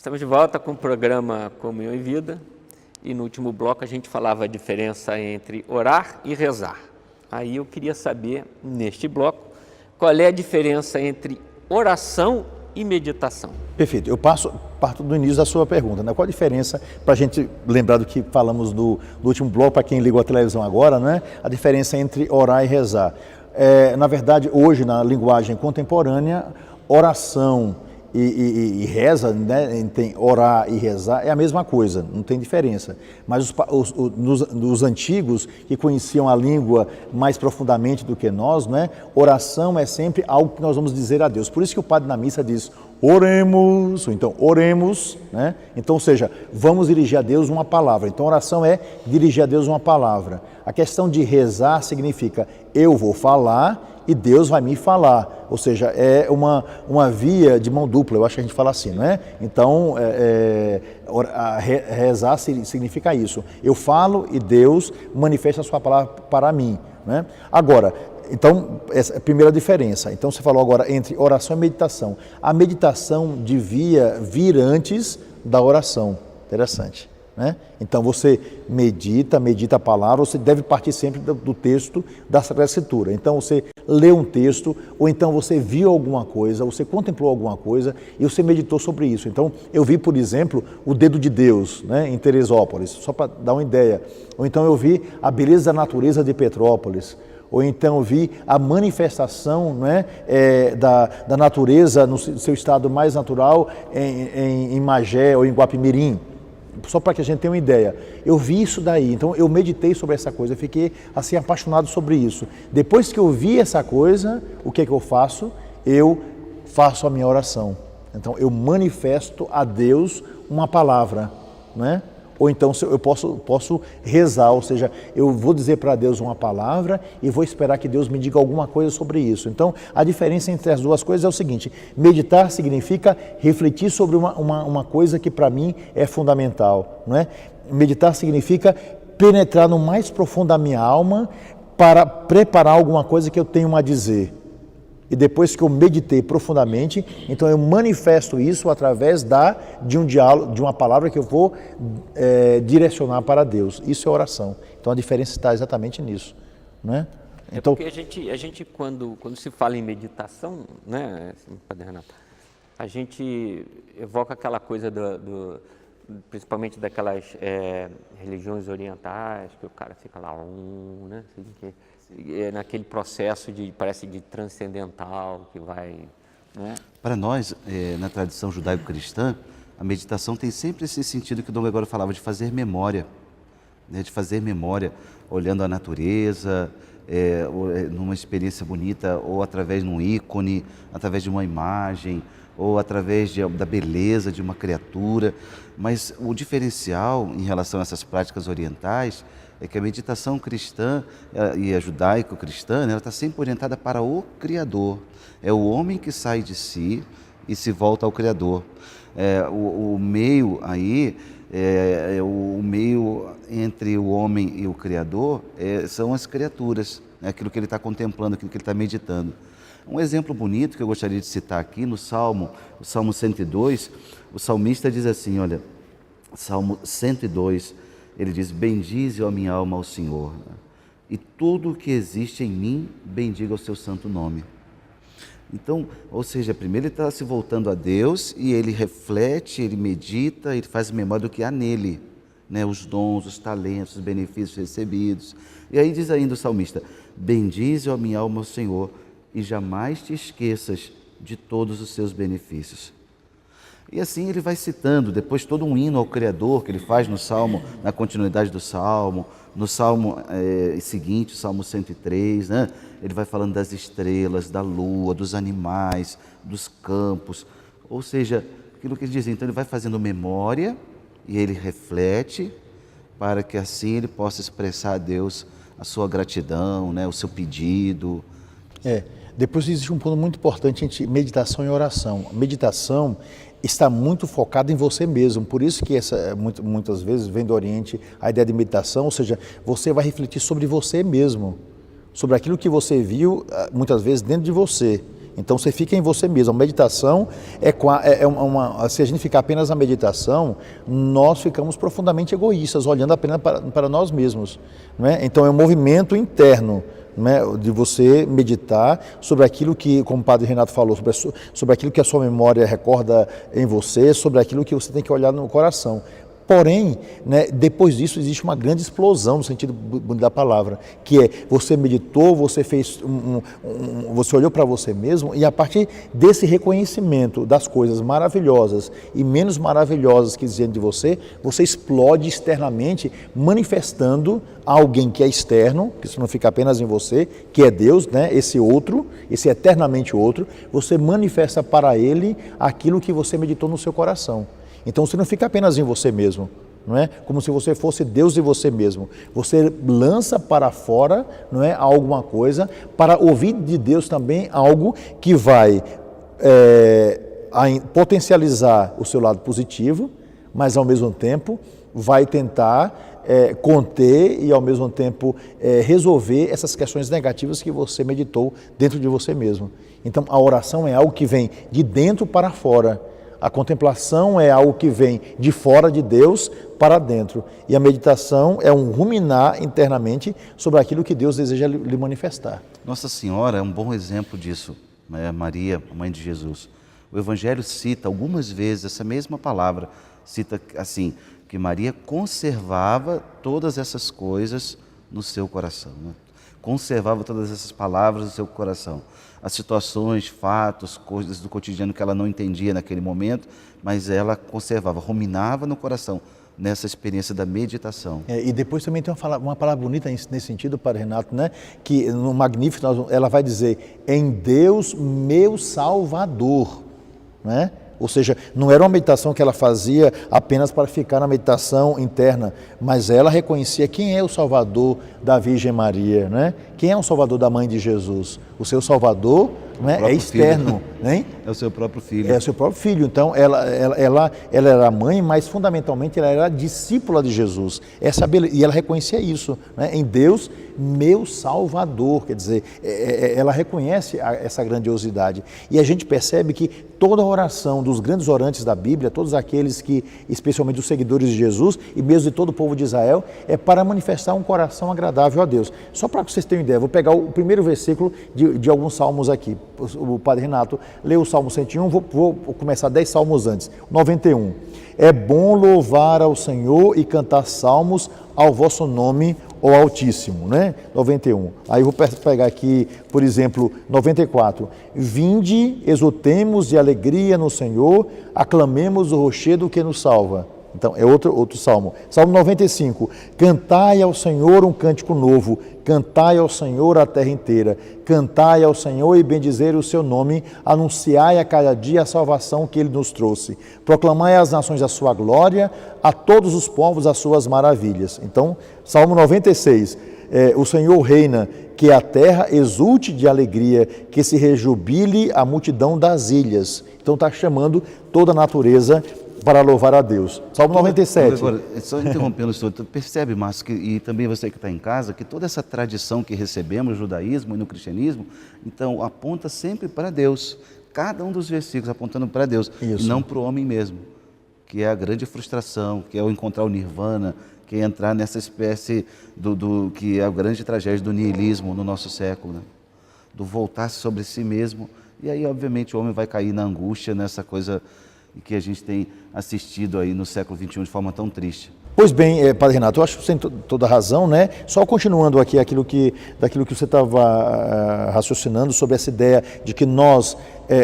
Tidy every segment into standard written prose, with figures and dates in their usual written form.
Estamos de volta com o programa Comunhão e Vida e no último bloco a gente falava a diferença entre orar e rezar. Aí eu queria saber, neste bloco, qual é a diferença entre oração e meditação. Perfeito, eu parto do início da sua pergunta, né? Qual a diferença, para a gente lembrar do que falamos no último bloco, para quem ligou a televisão agora, né? A diferença entre orar e rezar. Na verdade, hoje, na linguagem contemporânea, oração e reza, né, tem orar e rezar, é a mesma coisa, não tem diferença. Mas os antigos, que conheciam a língua mais profundamente do que nós, né, oração é sempre algo que nós vamos dizer a Deus. Por isso que o padre na missa diz, oremos, ou então oremos, né? Então, ou seja, vamos dirigir a Deus uma palavra. Então, oração é dirigir a Deus uma palavra. A questão de rezar significa, eu vou falar e Deus vai me falar, ou seja, é uma via de mão dupla, eu acho que a gente fala assim, não é? Então, rezar significa isso, eu falo e Deus manifesta a sua palavra para mim, né? Agora, então, essa é a primeira diferença. Então, você falou agora entre oração e meditação. A meditação devia vir antes da oração, interessante. Né? Então você medita a palavra, você deve partir sempre do texto da Sagrada Escritura. Então você lê um texto, ou então você viu alguma coisa, você contemplou alguma coisa e você meditou sobre isso. Então eu vi, por exemplo, o dedo de Deus, né, em Teresópolis, só para dar uma ideia. Ou então eu vi a beleza da natureza de Petrópolis. Ou então eu vi a manifestação, né, da natureza no seu estado mais natural em Magé ou em Guapimirim. Só para que a gente tenha uma ideia. Eu vi isso daí, então eu meditei sobre essa coisa, eu fiquei assim apaixonado sobre isso. Depois que eu vi essa coisa, o que é que eu faço? Eu faço a minha oração. Então eu manifesto a Deus uma palavra, né? Ou então eu posso rezar, ou seja, eu vou dizer para Deus uma palavra e vou esperar que Deus me diga alguma coisa sobre isso. Então, a diferença entre as duas coisas é o seguinte, meditar significa refletir sobre uma coisa que para mim é fundamental, não é? Meditar significa penetrar no mais profundo da minha alma para preparar alguma coisa que eu tenho a dizer. E depois que eu meditei profundamente, então eu manifesto isso através de um diálogo, de uma palavra que eu vou direcionar para Deus. Isso é oração. Então a diferença está exatamente nisso, né? Então, porque a gente quando se fala em meditação, né, Padre Renato, a gente evoca aquela coisa principalmente daquelas religiões orientais, que o cara fica lá, né, assim, naquele processo parece de transcendental que vai, né? Para nós, na tradição judaico-cristã, a meditação tem sempre esse sentido que o Dom Gregório falava de fazer memória, né? De fazer memória, olhando a natureza, numa experiência bonita, ou através de um ícone, através de uma imagem, ou através da beleza de uma criatura. Mas o diferencial em relação a essas práticas orientais é que a meditação cristã e a judaico-cristã, ela está sempre orientada para o Criador. É o homem que sai de si e se volta ao Criador. O meio aí, o meio entre o homem e o Criador são as criaturas, né? Aquilo que ele está contemplando, aquilo que ele está meditando. Um exemplo bonito que eu gostaria de citar aqui no Salmo, o Salmo 102, o salmista diz assim, olha, Salmo 102, ele diz, bendize, ó minha alma, ao Senhor, e tudo o que existe em mim, bendiga o seu santo nome. Então, ou seja, primeiro ele está se voltando a Deus e ele reflete, ele medita, ele faz memória do que há nele, né? Os dons, os talentos, os benefícios recebidos. E aí diz ainda o salmista, bendize, ó minha alma, ao Senhor, e jamais te esqueças de todos os seus benefícios. E assim ele vai citando, depois todo um hino ao Criador que ele faz no Salmo, na continuidade do Salmo, no Salmo seguinte, o Salmo 103, né? Ele vai falando das estrelas, da lua, dos animais, dos campos, ou seja, aquilo que ele diz, então ele vai fazendo memória e ele reflete para que assim ele possa expressar a Deus a sua gratidão, né? O seu pedido. Depois existe um ponto muito importante entre meditação e oração. A meditação está muito focada em você mesmo, por isso que muitas vezes vem do Oriente a ideia de meditação, ou seja, você vai refletir sobre você mesmo, sobre aquilo que você viu muitas vezes dentro de você. Então você fica em você mesmo. A meditação se a gente ficar apenas na meditação, nós ficamos profundamente egoístas, olhando apenas para nós mesmos, não é? Então é um movimento interno, não é? De você meditar sobre aquilo que, como o Padre Renato falou, sobre aquilo que a sua memória recorda em você, sobre aquilo que você tem que olhar no coração. Porém, né, depois disso existe uma grande explosão no sentido da palavra, que é você meditou, você fez você olhou para você mesmo, e a partir desse reconhecimento das coisas maravilhosas e menos maravilhosas que existem de você, você explode externamente, manifestando a alguém que é externo, que isso não fica apenas em você, que é Deus, né, esse outro, esse eternamente outro, você manifesta para ele aquilo que você meditou no seu coração. Então você não fica apenas em você mesmo, não é? Como se você fosse Deus de você mesmo. Você lança para fora, não é, alguma coisa, para ouvir de Deus também algo que vai potencializar o seu lado positivo, mas ao mesmo tempo vai tentar conter e ao mesmo tempo resolver essas questões negativas que você meditou dentro de você mesmo. Então a oração é algo que vem de dentro para fora. A contemplação é algo que vem de fora de Deus para dentro. E a meditação é um ruminar internamente sobre aquilo que Deus deseja lhe manifestar. Nossa Senhora é um bom exemplo disso, né? Maria, a mãe de Jesus. O Evangelho cita algumas vezes essa mesma palavra, cita assim, que Maria conservava todas essas coisas no seu coração, né? Conservava todas essas palavras no seu coração. As situações, fatos, coisas do cotidiano que ela não entendia naquele momento, mas ela conservava, ruminava no coração, nessa experiência da meditação. E depois também tem uma palavra bonita nesse sentido, Padre Renato, né? Que no Magnífico ela vai dizer, em Deus meu Salvador, né? Ou seja, não era uma meditação que ela fazia apenas para ficar na meditação interna, mas ela reconhecia quem é o Salvador da Virgem Maria, né? Quem é o Salvador da Mãe de Jesus? O seu Salvador, né, é externo, né? É o seu próprio filho. É o seu próprio filho. Então, ela era mãe, mas fundamentalmente ela era discípula de Jesus. E ela reconhecia isso, né? Em Deus, meu Salvador. Quer dizer, ela reconhece essa grandiosidade. E a gente percebe que toda a oração dos grandes orantes da Bíblia, todos aqueles que, especialmente os seguidores de Jesus e mesmo de todo o povo de Israel, é para manifestar um coração agradável a Deus. Só para que vocês tenham ideia, vou pegar o primeiro versículo de alguns salmos aqui. O Padre Renato leu o Salmo 101, vou começar 10 salmos antes. 91. É bom louvar ao Senhor e cantar salmos ao vosso nome, ó Altíssimo, né? 91. Aí eu vou pegar aqui, por exemplo, 94. Vinde, exultemos de alegria no Senhor, aclamemos o rochedo que nos salva. Então, é outro salmo. Salmo 95. Cantai ao Senhor um cântico novo, cantai ao Senhor a terra inteira, cantai ao Senhor e bendizer o seu nome, anunciai a cada dia a salvação que ele nos trouxe. Proclamai às nações a sua glória, a todos os povos as suas maravilhas. Então, Salmo 96. O Senhor reina, que a terra exulte de alegria, que se rejubile a multidão das ilhas. Então, está chamando toda a natureza para louvar a Deus. Salmo 97. Agora, só interrompendo o senhor, percebe, Márcio, e também você que está em casa, que toda essa tradição que recebemos no judaísmo e no cristianismo, então aponta sempre para Deus. Cada um dos versículos apontando para Deus, e não para o homem mesmo, que é a grande frustração, que é o encontrar o nirvana, que é entrar nessa espécie que é a grande tragédia do niilismo no nosso século, né? Do voltar sobre si mesmo. E aí, obviamente, o homem vai cair na angústia, nessa coisa que a gente tem assistido aí no século XXI de forma tão triste. Pois bem, Padre Renato, eu acho que você tem toda a razão, né? Só continuando aqui daquilo que você estava raciocinando sobre essa ideia de que nós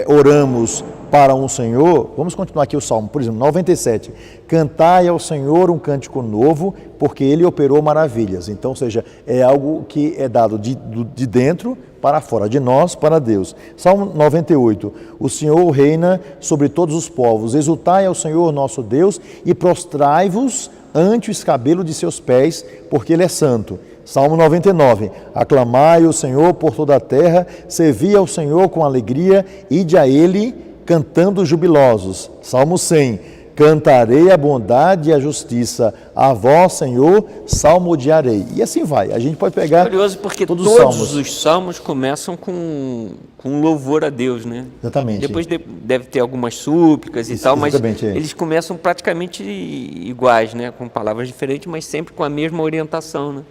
oramos para um Senhor, vamos continuar aqui o Salmo, por exemplo, 97. Cantai ao Senhor um cântico novo, porque Ele operou maravilhas. Então, ou seja, é algo que é dado de dentro para fora, de nós para Deus. Salmo 98. O Senhor reina sobre todos os povos. Exultai ao Senhor nosso Deus e prostrai-vos ante o escabelo de seus pés, porque Ele é santo. Salmo 99. Aclamai o Senhor por toda a terra, servi ao Senhor com alegria, ide a Ele cantando jubilosos. Salmo 100. cantarei a bondade e a justiça, a vós, Senhor, salmodiarei. E assim vai. A gente pode pegar Curioso porque todos todos os salmos começam com louvor a Deus, né? Exatamente. Depois deve ter algumas súplicas e tal, mas exatamente, é. eles começam praticamente iguais, né? Com palavras diferentes, mas sempre com a mesma orientação, né?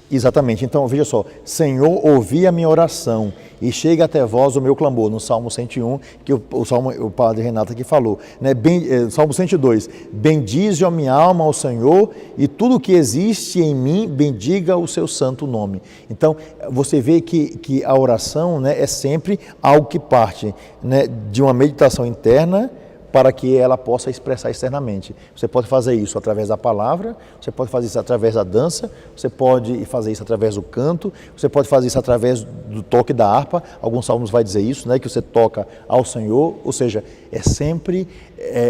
Exatamente. Então, veja só. Senhor, ouvi a minha oração e chega até vós o meu clamor, no Salmo 101, que o padre Renato aqui falou. Né? Salmo 102. Bendize a minha alma ao Senhor e tudo que existe em mim, bendiga o seu santo nome. Então, você vê que a oração, né, é sempre algo que parte, né, de uma meditação interna, para que ela possa expressar externamente. Você pode fazer isso através da palavra, você pode fazer isso através da dança, você pode fazer isso através do canto, você pode fazer isso através do toque da harpa. Alguns salmos vai dizer isso, né, que você toca ao Senhor, ou seja, é sempre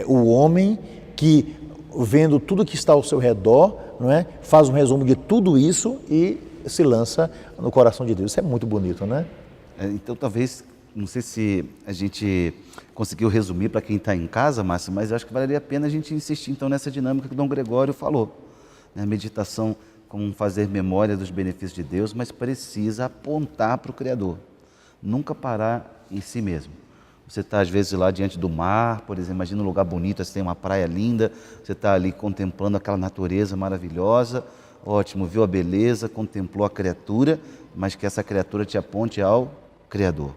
o homem que, vendo tudo que está ao seu redor, não é, faz um resumo de tudo isso e se lança no coração de Deus. Isso é muito bonito, né? Então, talvez, não sei se a gente conseguiu resumir para quem está em casa, Márcio, mas eu acho que valeria a pena a gente insistir então nessa dinâmica que o Dom Gregório falou. Né? A meditação como fazer memória dos benefícios de Deus, mas precisa apontar para o Criador, nunca parar em si mesmo. Você está às vezes lá diante do mar, por exemplo, imagina um lugar bonito, você tem uma praia linda, você está ali contemplando aquela natureza maravilhosa, ótimo, viu a beleza, contemplou a criatura, mas que essa criatura te aponte ao Criador.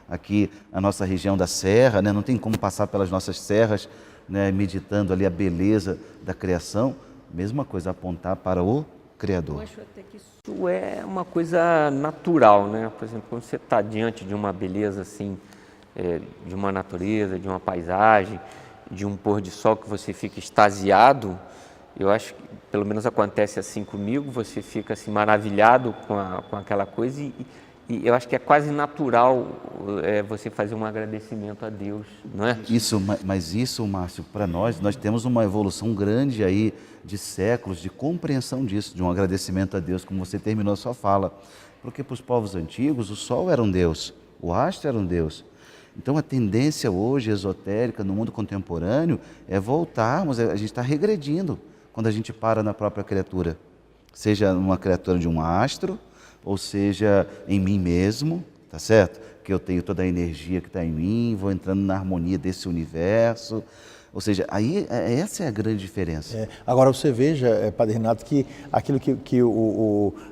Aqui a nossa região da Serra, né, não tem como passar pelas nossas serras, né, meditando ali a beleza da criação, mesma coisa, apontar para o Criador. Eu acho até que isso é uma coisa natural, né? Por exemplo, quando você está diante de uma beleza assim, de uma natureza, de uma paisagem, de um pôr de sol que você fica extasiado, eu acho que pelo menos acontece assim comigo, você fica assim maravilhado com aquela coisa e eu acho que é quase natural você fazer um agradecimento a Deus, não é? Mas isso, Márcio, para nós temos uma evolução grande aí de séculos de compreensão disso, de um agradecimento a Deus, como você terminou a sua fala. Porque para os povos antigos o sol era um Deus, o astro era um Deus. Então a tendência hoje esotérica no mundo contemporâneo é voltarmos, a gente está regredindo quando a gente para na própria criatura, seja uma criatura de um astro, ou seja, em mim mesmo, tá certo? Que eu tenho toda a energia que está em mim, vou entrando na harmonia desse universo. Ou seja, aí essa é a grande diferença. Agora você veja, Padre Renato, que aquilo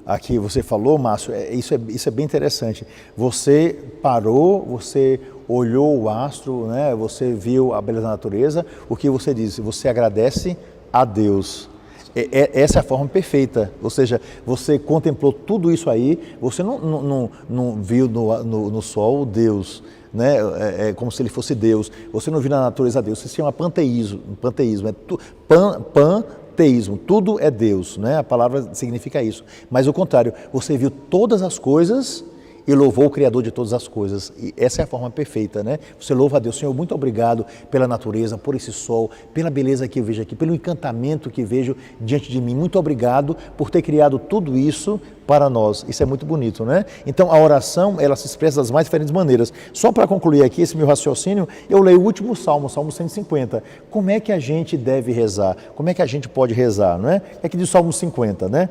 aqui você falou, Márcio, isso é bem interessante. Você parou, você olhou o astro, né? Você viu a beleza da natureza, o que você disse? Você agradece a Deus. Essa é a forma perfeita, ou seja, você contemplou tudo isso aí, você não viu no sol Deus, né? É como se ele fosse Deus, você não viu na natureza Deus, isso se chama panteísmo, panteísmo, tudo é Deus, né? A palavra significa isso, mas o contrário, você viu todas as coisas e louvou o Criador de todas as coisas. E essa é a forma perfeita, né? Você louva a Deus. Senhor, muito obrigado pela natureza, por esse sol, pela beleza que eu vejo aqui, pelo encantamento que vejo diante de mim. Muito obrigado por ter criado tudo isso para nós. Isso é muito bonito, né? Então, a oração, ela se expressa das mais diferentes maneiras. Só para concluir aqui esse meu raciocínio, eu leio o último Salmo, Salmo 150. Como é que a gente deve rezar? Como é que a gente pode rezar, não é? É que diz o Salmo 50, né?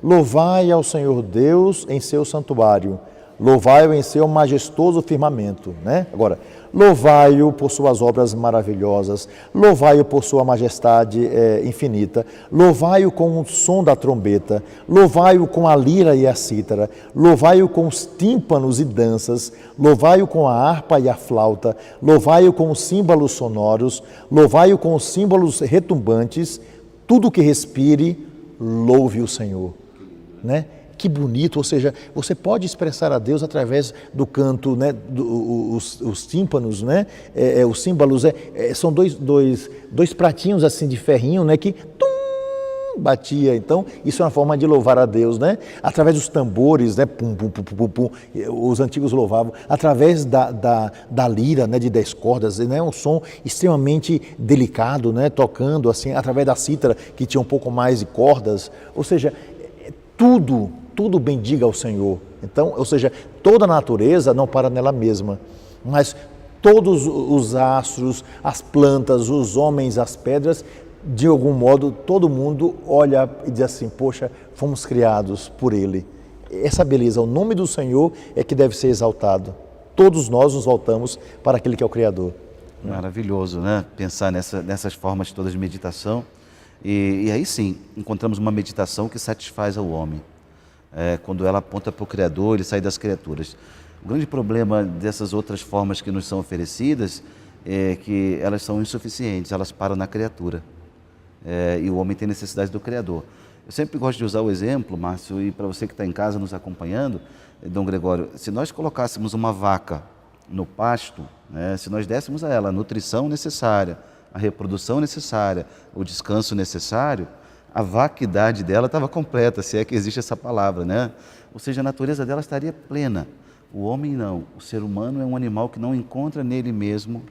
Louvai ao Senhor Deus em seu santuário. Louvai-o em seu majestoso firmamento, né? Agora, louvai-o por suas obras maravilhosas, louvai-o por sua majestade infinita, louvai-o com o som da trombeta, louvai-o com a lira e a cítara, louvai-o com os tímpanos e danças, louvai-o com a harpa e a flauta, louvai-o com os símbolos sonoros, louvai-o com os símbolos retumbantes, tudo que respire, louve o Senhor, né? Que bonito, ou seja, você pode expressar a Deus através do canto, né, os tímpanos, né, os símbolos, são dois pratinhos assim de ferrinho, né, que batia. Então, isso é uma forma de louvar a Deus, né? Através dos tambores, né, pum, pum, pum, pum, pum, os antigos louvavam, através da lira, né, de 10 cordas, né, um som extremamente delicado, né, tocando assim, através da cítara, que tinha um pouco mais de cordas, ou seja, tudo bendiga ao Senhor. Então, ou seja, toda a natureza não para nela mesma, mas Todos os astros, as plantas, os homens, as pedras, de algum modo, todo mundo olha e diz assim, poxa, fomos criados por Ele. Essa beleza, o nome do Senhor é que deve ser exaltado. Todos nós nos voltamos para aquele que é o Criador. Maravilhoso, né? Pensar nessas formas todas de meditação. E aí sim, encontramos uma meditação que satisfaz ao homem. Quando ela aponta para o Criador, ele sai das criaturas. O grande problema dessas outras formas que nos são oferecidas é que elas são insuficientes, elas param na criatura. E o homem tem necessidade do Criador. Eu sempre gosto de usar o exemplo, Márcio, e para você que está em casa nos acompanhando, Dom Gregório, se nós colocássemos uma vaca no pasto, né, se nós dessemos a ela a nutrição necessária, a reprodução necessária, o descanso necessário, a vaquidade dela estava completa, se é que existe essa palavra, né? Ou seja, a natureza dela estaria plena. O homem não, o ser humano é um animal que não encontra nele mesmo,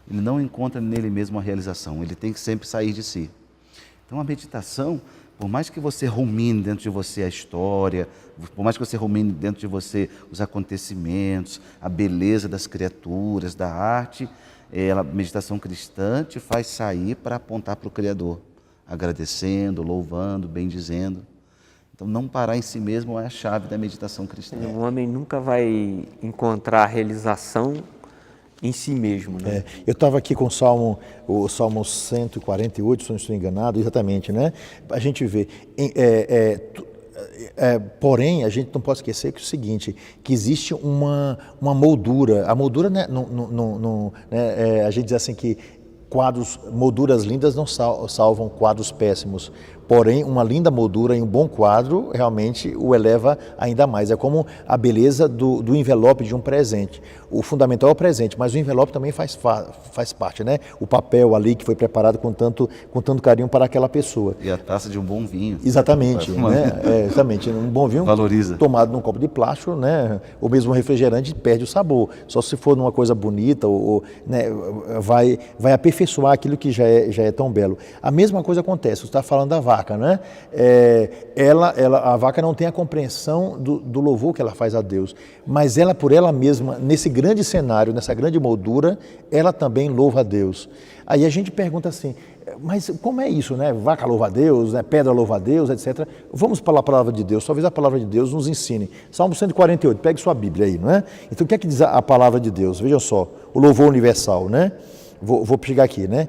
ele não encontra nele mesmo a realização, ele tem que sempre sair de si. Então a meditação, por mais que você rumine dentro de você a história, por mais que você rumine dentro de você os acontecimentos, a beleza das criaturas, da arte, a meditação cristã te faz sair para apontar para o Criador, agradecendo, louvando, bendizendo. Então, não parar em si mesmo é a chave da meditação cristã. O homem nunca vai encontrar a realização em si mesmo, né? Eu estava aqui com o Salmo 148, se não estou enganado, exatamente, né? A gente vê, porém, a gente não pode esquecer que é o seguinte, que existe uma moldura. A moldura, né, a gente diz assim que molduras lindas não salvam quadros péssimos. Porém, uma linda moldura em um bom quadro realmente o eleva ainda mais. É como a beleza do envelope de um presente. O fundamental é o presente, mas o envelope também faz parte, né? O papel ali que foi preparado com tanto carinho para aquela pessoa. E a taça de um bom vinho. Exatamente, né? Exatamente. Um bom vinho valoriza. Tomado num copo de plástico, né? Ou mesmo um refrigerante perde o sabor. Só se for numa coisa bonita, né? vai aperfeiçoar aquilo que já é tão belo. A mesma coisa acontece, você está falando da vaca, né? A vaca não tem a compreensão do louvor que ela faz a Deus, mas ela por ela mesma, nesse grande cenário, nessa grande moldura, ela também louva a Deus. Aí a gente pergunta assim, mas como é isso, né? Vaca louva a Deus, né? Pedra louva a Deus, etc. Vamos para a palavra de Deus, talvez a palavra de Deus nos ensine. Salmo 148, pegue sua Bíblia aí, não é? Então o que é que diz a palavra de Deus? Vejam só, o louvor universal, né? Vou pegar aqui, né?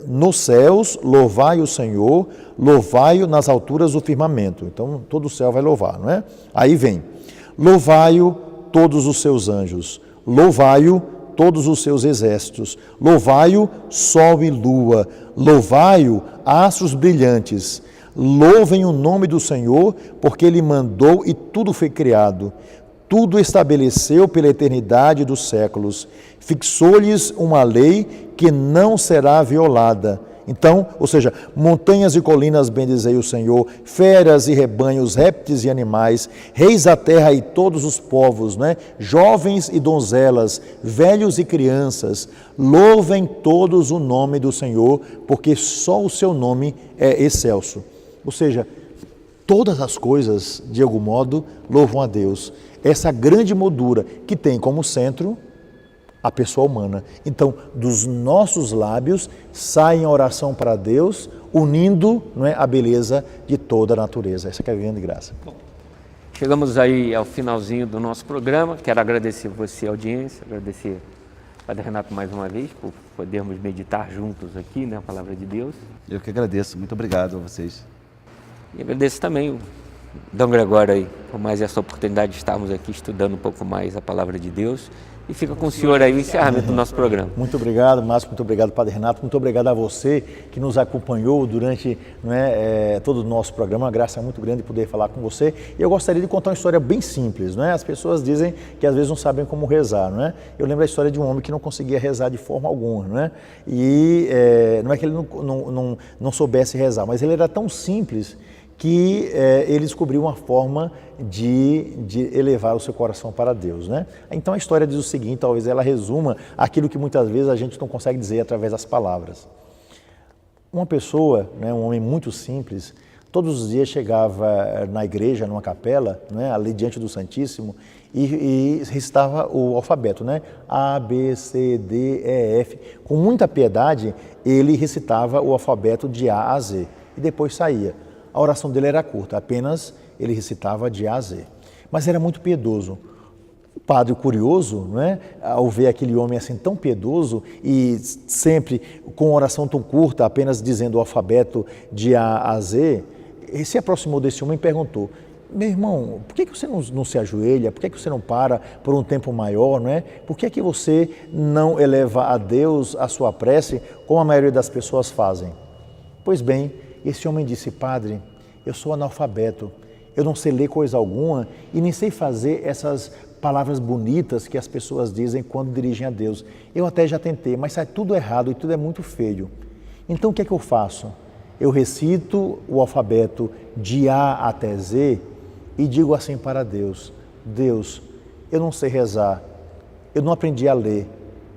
Nos céus, louvai o Senhor, louvai-o nas alturas do firmamento. Então, todo o céu vai louvar, não é? Aí vem, louvai-o todos os seus anjos, louvai-o todos os seus exércitos, louvai-o sol e lua, louvai-o astros brilhantes, louvem o nome do Senhor, porque Ele mandou e tudo foi criado. Tudo estabeleceu pela eternidade dos séculos, fixou-lhes uma lei que não será violada. Então, ou seja, montanhas e colinas bendizei o Senhor, feras e rebanhos, répteis e animais, reis da terra e todos os povos, né? Jovens e donzelas, velhos e crianças, louvem todos o nome do Senhor, porque só o seu nome é excelso. Ou seja, todas as coisas, de algum modo, louvam a Deus. Essa grande moldura que tem como centro a pessoa humana. Então, dos nossos lábios sai a oração para Deus, unindo, não é, a beleza de toda a natureza. Essa que é a grande graça. Chegamos aí ao finalzinho do nosso programa. Quero agradecer você, a audiência, agradecer ao Padre Renato mais uma vez por podermos meditar juntos aqui, né, a Palavra de Deus. Eu que agradeço. Muito obrigado a vocês. E agradeço também o Dom Gregório aí, por mais essa oportunidade de estarmos aqui estudando um pouco mais a Palavra de Deus. E fica com o senhor aí o encerramento do nosso programa. Muito obrigado, Márcio, muito obrigado, Padre Renato, muito obrigado a você que nos acompanhou durante todo o nosso programa. Uma graça muito grande poder falar com você. E eu gostaria de contar uma história bem simples, não é? As pessoas dizem que às vezes não sabem como rezar, não é? Eu lembro a história de um homem que não conseguia rezar de forma alguma, não é? E não é que ele não soubesse rezar, mas ele era tão simples que ele descobriu uma forma de elevar o seu coração para Deus, né? Então a história diz o seguinte, talvez ela resuma aquilo que muitas vezes a gente não consegue dizer através das palavras. Uma pessoa, né, um homem muito simples, todos os dias chegava na igreja, numa capela, né, ali diante do Santíssimo, e recitava o alfabeto, né? A, B, C, D, E, F. Com muita piedade, ele recitava o alfabeto de A a Z e depois saía. A oração dele era curta, apenas ele recitava de A a Z. Mas era muito piedoso. O padre curioso, né, ao ver aquele homem assim tão piedoso e sempre com oração tão curta, apenas dizendo o alfabeto de A a Z, ele se aproximou desse homem e perguntou: meu irmão, por que você não se ajoelha? Por que você não para por um tempo maior, não é? Por que você não eleva a Deus a sua prece, como a maioria das pessoas fazem? Pois bem, esse homem disse: padre, eu sou analfabeto, eu não sei ler coisa alguma e nem sei fazer essas palavras bonitas que as pessoas dizem quando dirigem a Deus. Eu até já tentei, mas sai tudo errado e tudo é muito feio. Então o que é que eu faço? Eu recito o alfabeto de A até Z e digo assim para Deus: Deus, eu não sei rezar, eu não aprendi a ler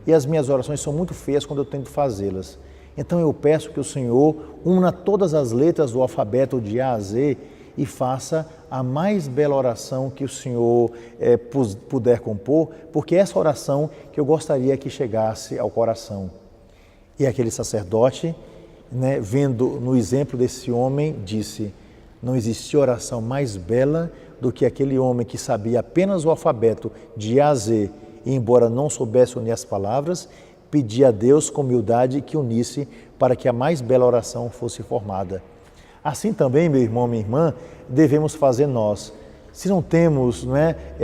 e as minhas orações são muito feias quando eu tento fazê-las. Então eu peço que o Senhor una todas as letras do alfabeto de A a Z e faça a mais bela oração que o Senhor puder compor, porque é essa oração que eu gostaria que chegasse ao coração. E aquele sacerdote, né, vendo no exemplo desse homem, disse: não existia oração mais bela do que aquele homem que sabia apenas o alfabeto de A a Z e, embora não soubesse unir as palavras, pedia a Deus com humildade que unisse para que a mais bela oração fosse formada. Assim também, meu irmão, minha irmã, devemos fazer nós. Se não temos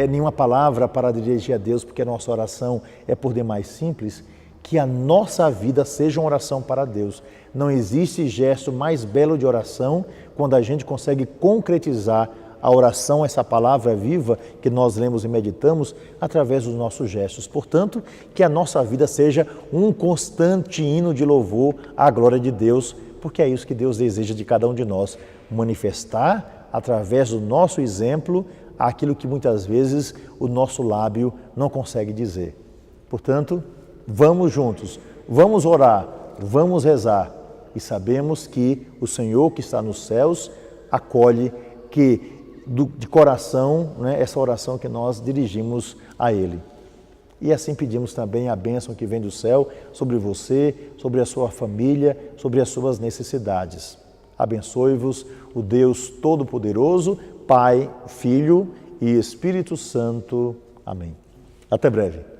nenhuma palavra para dirigir a Deus, porque a nossa oração é por demais simples, que a nossa vida seja uma oração para Deus. Não existe gesto mais belo de oração quando a gente consegue concretizar a oração, essa palavra viva que nós lemos e meditamos, através dos nossos gestos. Portanto, que a nossa vida seja um constante hino de louvor à glória de Deus, porque é isso que Deus deseja de cada um de nós, manifestar através do nosso exemplo aquilo que muitas vezes o nosso lábio não consegue dizer. Portanto, vamos juntos, vamos orar, vamos rezar e sabemos que o Senhor que está nos céus acolhe de coração essa oração que nós dirigimos a Ele. E assim pedimos também a bênção que vem do céu sobre você, sobre a sua família, sobre as suas necessidades. Abençoe-vos o Deus Todo-Poderoso, Pai, Filho e Espírito Santo. Amém. Até breve.